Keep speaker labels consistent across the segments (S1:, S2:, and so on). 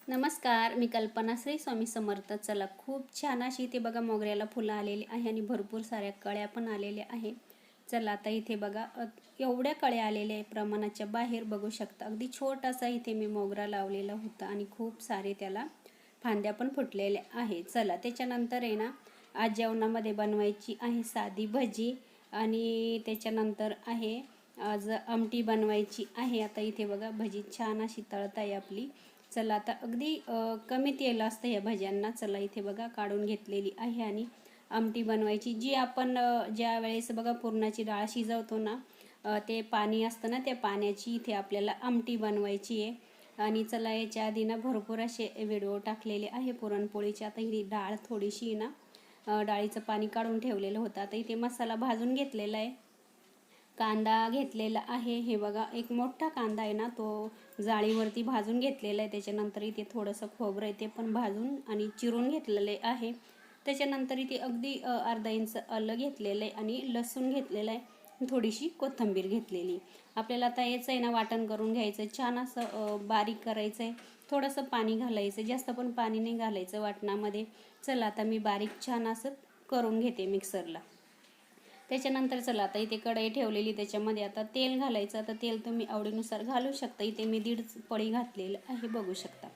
S1: नमस्कार, मी कल्पना. श्री स्वामी समर्थ. चला, खूप छान अशी इथे बघा मोगऱ्याला फुलं आलेली आहे आणि भरपूर साऱ्या कळ्या पण आलेल्या आहे. चला आता इथे बघा एवढ्या कळ्या आलेल्या आहे, प्रमाणाच्या बाहेर बघू शकता. अगदी छोटासा इथे मी मोगरा लावलेला होता आणि खूप सारे त्याला फांद्या पण फुटलेल्या आहे. चला त्याच्यानंतर आहे ना, आज जेवणामध्ये बनवायची आहे साधी भजी आणि त्याच्यानंतर आहे आज आमटी बनवायची आहे. आता इथे बघा भजी छान अशी तळत आहे आपली. चला आता अगदी कमी तेल असतं या भाज्यांना. चला इथे बघा काढून घेतलेली आहे आणि आमटी बनवायची. जी आपण ज्या वेळेस बघा पुरणाची डाळ शिजवतो ना, ते पाणी असतं ना, त्या पाण्याची इथे आपल्याला आमटी बनवायची आहे. आणि चला याच्या आधी ना भरपूर असे व्हिडिओ टाकलेले आहे पुरणपोळीचे. आता ही डाळ थोडीशी ना डाळीचं पाणी काढून ठेवलेलं होतं. आता इथे मसाला भाजून घेतलेला आहे. कांदा घेतलेला आहे. हे बघा एक मोठा कांदा आहे ना, तो जाळीवरती भाजून घेतलेला आहे. त्याच्यानंतर इथे थोडंसं खोबरं आहे ते पण भाजून आणि चिरून घेतलेले आहे. त्याच्यानंतर इथे अगदी अर्धा इंच आलं घेतलेलं आहे आणि लसूण घेतलेलं आहे. थोडीशी कोथिंबीर घेतलेली. आपल्याला आता याचं आहे ना वाटण करून घ्यायचं. छान असं बारीक करायचं आहे. थोडंसं पाणी घालायचं, जास्त पण पाणी नाही घालायचं वाटणामध्ये. चला आता मी बारीक छान असं करून घेते मिक्सरला. त्याच्यानंतर चला आता इथे कढई ठेवलेली, त्याच्यामध्ये आता तेल घालायचं. आता तेल तुम्ही आवडीनुसार घालू शकता. इथे मी 1.5 पळी घातलेलं आहे, बघू शकता.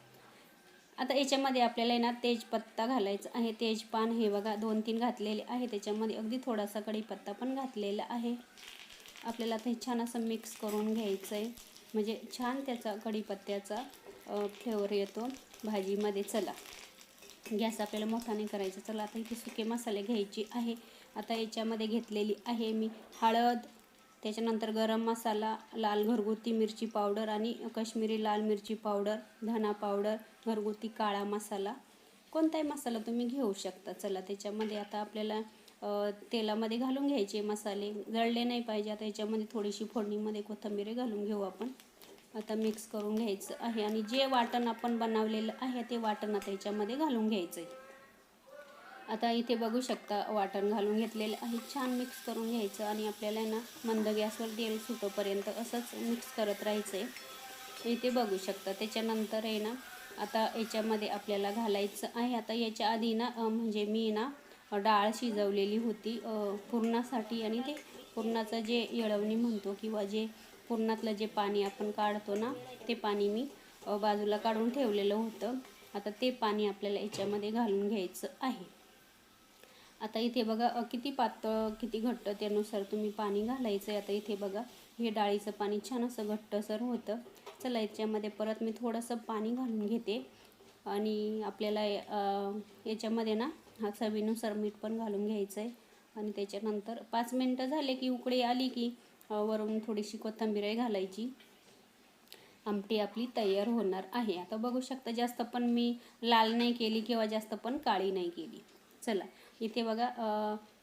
S1: आता याच्यामध्ये आपल्याला ना तेजपत्ता घालायचा आहे. तेजपान हे बघा 2-3 घातलेले आहे. त्याच्यामध्ये अगदी थोडासा कढीपत्ता पण घातलेला आहे. आपल्याला ते छान असं मिक्स करून घ्यायचं आहे, म्हणजे छान त्याचा कढीपत्त्याचा फ्लेवर येतो भाजीमध्ये. चला गॅस आपल्याला मोठा नाही करायचा. चला आता इथे सुके मसाले घ्यायचे आहे. आता याच्यामध्ये घेतलेली आहे मी हळद, त्याच्यानंतर गरम मसाला, लाल घरगुती मिरची पावडर आणि काश्मीरी लाल मिरची पावडर, धना पावडर, घरगुती काळा मसाला, कोणताही मसाला तुम्ही घेऊ शकता. चला त्याच्यामध्ये आता आपल्याला तेलामध्ये घालून घ्यायचे मसाले, जळले नाही पाहिजे. आता याच्यामध्ये थोडीशी फोडणीमध्ये कोथिंबीर घालून घेऊ आपण. आता मिक्स करून घ्यायचं आहे आणि जे वाटण आपण बनवलेलं आहे ते वाटण आता याच्यामध्ये घालून घ्यायचं आहे. आता इथे बघू शकता वाटण घालून घेतलेलं आहे. छान मिक्स करून घ्यायचं आणि आपल्याला ना मंद गॅसवर तेल सुटोपर्यंत असंच मिक्स करत राहायचं आहे. इथे बघू शकता. त्याच्यानंतर आहे ना आता याच्यामध्ये आपल्याला घालायचं आहे. आता याच्या आधी ना म्हणजे मी ना डाळ शिजवलेली होती पुरणासाठी, आणि ते पुरणाचं जे येळवणी म्हणतो किंवा जे पुरणातलं जे पाणी आपण काढतो ना, ते पाणी मी बाजूला काढून ठेवलेलं होतं. आता ते पाणी आपल्याला याच्यामध्ये घालून घ्यायचं आहे. आता इथे बघा किती पातळ किती घट्ट त्यानुसार तुम्ही पाणी घालायचं आहे. आता इथे बघा हे डाळीचं पाणी छान असं घट्टसर होतं. चला याच्यामध्ये परत मी थोडंसं पाणी घालून घेते आणि आपल्याला याच्यामध्ये ना चवीनुसार मीठ पण घालून घ्यायचं आहे. आणि त्याच्यानंतर 5 मिनटं झाले की उकळी आली की वरून थोडीशी कोथिंबीर घालायची. आमटी आपली तयार होणार आहे. आता बघू शकता जास्त पण मी लाल नाही केली किंवा जास्त पण काळी नाही केली. चला इथे बघा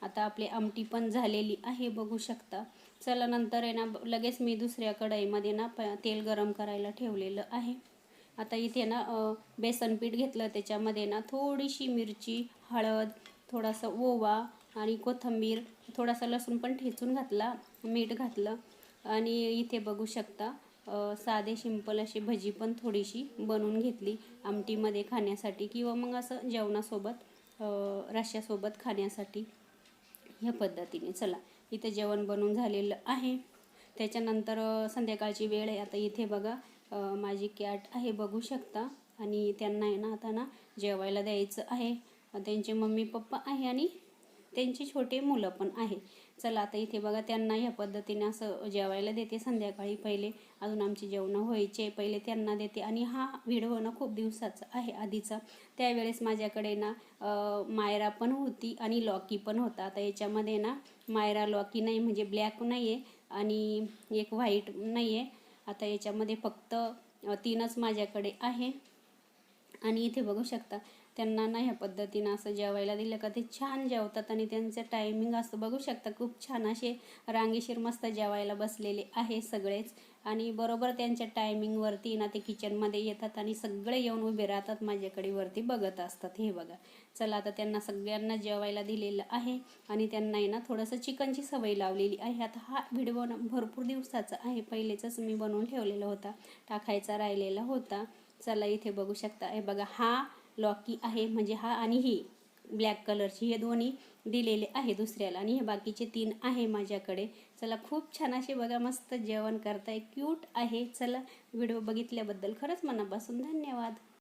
S1: आता आपली आमटी पण झालेली आहे, बघू शकता. चला नंतर आहे ना लगेच मी दुसऱ्या कढईमध्ये ना तेल गरम करायला ठेवलेलं आहे. आता इथे ना बेसन पीठ घेतलं, त्याच्यामध्ये ना थोडीशी मिरची, हळद, थोडासा ओवा आणि कोथिंबीर, थोडासा लसूण पण ठेचून घातला, मीठ घातलं आणि इथे बघू शकता साधे सिंपल अशी भजी पण थोडीशी बनवून घेतली आमटीमध्ये खाण्यासाठी किंवा मग असं जेवणासोबत रश्श्यासोबत खाण्यासाठी ह्या पद्धतीने. चला इथे जेवण बनवून झालेलं आहे. त्याच्यानंतर संध्याकाळची वेळ आहे. आता इथे बघा माझी कॅट आहे, बघू शकता. आणि त्यांना आहे ना आता ना जेवायला द्यायचं आहे. त्यांचे मम्मी पप्पा आहे आणि त्यांची छोटे मुलं पण आहे. चला आता इथे बघा त्यांना ह्या पद्धतीने असं जेवायला देते संध्याकाळी. पहिले अजून आमची जेवणं व्हायचे, पहिले त्यांना देते. आणि हा व्हिडिओ ना खूप दिवसाचा आहे आधीचा. त्यावेळेस माझ्याकडे ना मायरा पण होती आणि लॉकी पण होता. आता याच्यामध्ये ना मायरा लॉकी नाही, म्हणजे ब्लॅक नाही आहे आणि एक व्हाईट नाही आहे. आता याच्यामध्ये फक्त 3च माझ्याकडे आहे. आणि इथे बघू शकता त्यांना ना ह्या पद्धतीनं असं जेवायला दिलं का ते छान जेवतात आणि त्यांचं टायमिंग असतं, बघू शकता. खूप छान असे रांगेशीर मस्त जेवायला बसलेले आहे सगळेच. आणि बरोबर त्यांच्या टायमिंगवरती ना ते किचनमध्ये येतात आणि सगळे येऊन उभे राहतात माझ्याकडे, वरती बघत असतात. हे बघा. चला आता त्यांना सगळ्यांना जेवायला दिलेलं आहे आणि त्यांना ना थोडंसं चिकनची सवय लावलेली आहे. आता हा व्हिडिओ ना भरपूर दिवसाचा आहे, पहिलेच मी बनवून ठेवलेला होता, टाकायचा राहिलेला होता. चला इथे बघू शकता, हे बघा हा लॉकी आहे, म्हणजे हा आणि ही ब्लॅक कलरची, हे दोन्ही दिलेले आहे दुसऱ्याला, आणि हे बाकीचे 3 आहे माझ्याकडे. चला खूप छान असे बघा मस्त जेवण करताय, क्यूट आहे. चला व्हिडिओ बघितल्याबद्दल खरंच मनापासून धन्यवाद.